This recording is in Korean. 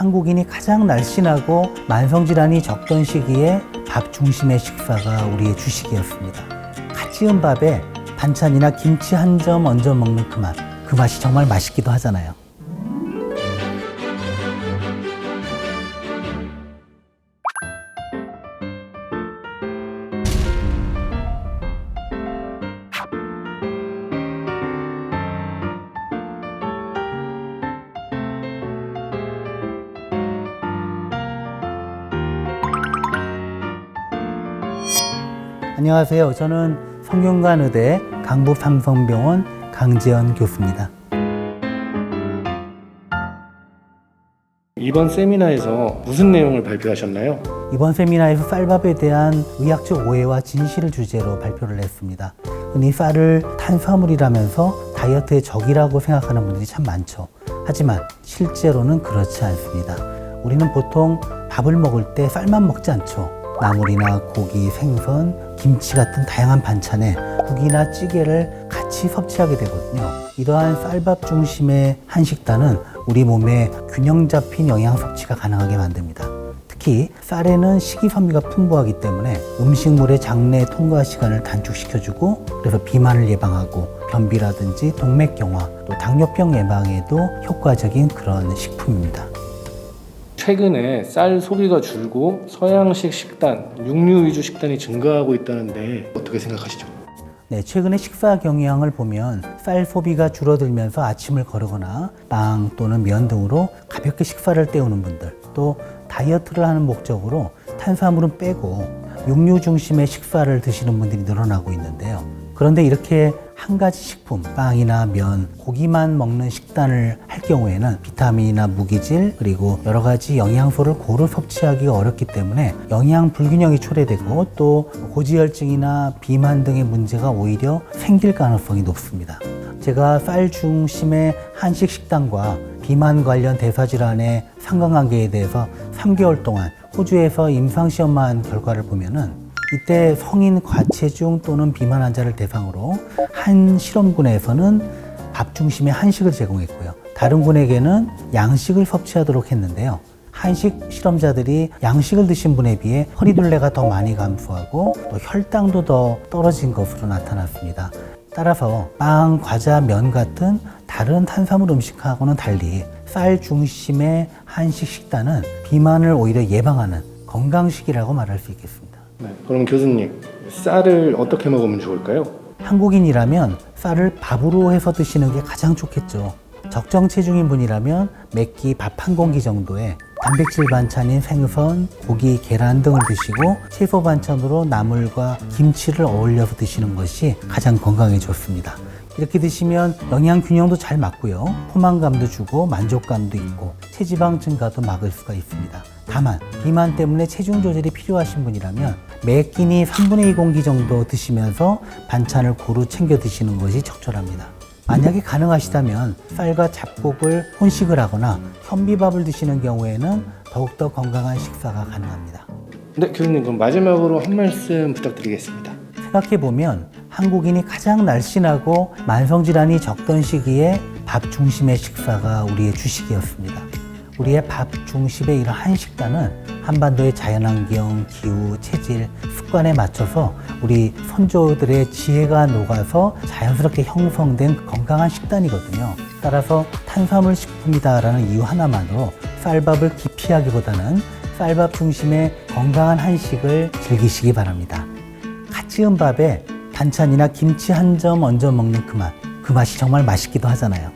한국인이 가장 날씬하고 만성질환이 적던 시기에 밥 중심의 식사가 우리의 주식이었습니다. 갓 지은 밥에 반찬이나 김치 한 점 얹어 먹는 그 맛, 그 맛이 정말 맛있기도 하잖아요. 안녕하세요. 저는 성균관의대 강북삼성병원 강재현 교수입니다. 이번 세미나에서 무슨 내용을 발표하셨나요? 이번 세미나에서 쌀밥에 대한 의학적 오해와 진실을 주제로 발표를 했습니다. 흔히 쌀을 탄수화물이라면서 다이어트의 적이라고 생각하는 분들이 참 많죠. 하지만 실제로는 그렇지 않습니다. 우리는 보통 밥을 먹을 때 쌀만 먹지 않죠. 나물이나 고기, 생선, 김치 같은 다양한 반찬에 국이나 찌개를 같이 섭취하게 되거든요. 이러한 쌀밥 중심의 한식단은 우리 몸에 균형 잡힌 영양 섭취가 가능하게 만듭니다. 특히 쌀에는 식이섬유가 풍부하기 때문에 음식물의 장내 통과 시간을 단축시켜주고 그래서 비만을 예방하고 변비라든지 동맥경화, 또 당뇨병 예방에도 효과적인 그런 식품입니다. 최근에 쌀 소비가 줄고 서양식 식단, 육류 위주 식단이 증가하고 있다는데 어떻게 생각하시죠? 네, 최근에 식사 경향을 보면 쌀 소비가 줄어들면서 아침을 거르거나 빵 또는 면 등으로 가볍게 식사를 때우는 분들, 또 다이어트를 하는 목적으로 탄수화물은 빼고 육류 중심의 식사를 드시는 분들이 늘어나고 있는데요. 그런데 이렇게 한 가지 식품, 빵이나 면, 고기만 먹는 식단을 할 경우에는 비타민이나 무기질 그리고 여러 가지 영양소를 고루 섭취하기가 어렵기 때문에 영양 불균형이 초래되고 또 고지혈증이나 비만 등의 문제가 오히려 생길 가능성이 높습니다. 제가 쌀 중심의 한식 식단과 비만 관련 대사질환의 상관관계에 대해서 3개월 동안 호주에서 임상시험만 한 결과를 보면은 이때 성인 과체중 또는 비만 환자를 대상으로 한 실험군에서는 밥 중심의 한식을 제공했고요. 다른 군에게는 양식을 섭취하도록 했는데요. 한식 실험자들이 양식을 드신 분에 비해 허리둘레가 더 많이 감소하고 또 혈당도 더 떨어진 것으로 나타났습니다. 따라서 빵, 과자, 면 같은 다른 탄수화물 음식하고는 달리 쌀 중심의 한식 식단은 비만을 오히려 예방하는 건강식이라고 말할 수 있겠습니다. 네, 그럼 교수님, 쌀을 어떻게 먹으면 좋을까요? 한국인이라면 쌀을 밥으로 해서 드시는 게 가장 좋겠죠. 적정 체중인 분이라면 매끼 밥 한 공기 정도에 단백질 반찬인 생선, 고기, 계란 등을 드시고 채소 반찬으로 나물과 김치를 어울려서 드시는 것이 가장 건강에 좋습니다. 이렇게 드시면 영양 균형도 잘 맞고요. 포만감도 주고 만족감도 있고 체지방 증가도 막을 수가 있습니다. 다만 비만 때문에 체중 조절이 필요하신 분이라면 매 끼니 3분의 2 공기 정도 드시면서 반찬을 고루 챙겨 드시는 것이 적절합니다. 만약에 가능하시다면 쌀과 잡곡을 혼식을 하거나 현미밥을 드시는 경우에는 더욱더 건강한 식사가 가능합니다. 네, 교수님, 그럼 마지막으로 한 말씀 부탁드리겠습니다. 생각해보면 한국인이 가장 날씬하고 만성질환이 적던 시기에 밥 중심의 식사가 우리의 주식이었습니다. 우리의 밥 중심의 이런 한식단은 한반도의 자연환경, 기후, 체질, 습관에 맞춰서 우리 선조들의 지혜가 녹아서 자연스럽게 형성된 건강한 식단이거든요. 따라서 탄수화물 식품이다라는 이유 하나만으로 쌀밥을 기피하기보다는 쌀밥 중심의 건강한 한식을 즐기시기 바랍니다. 갓 지은 밥에 반찬이나 김치 한 점 얹어 먹는 그 맛, 그 맛이 정말 맛있기도 하잖아요.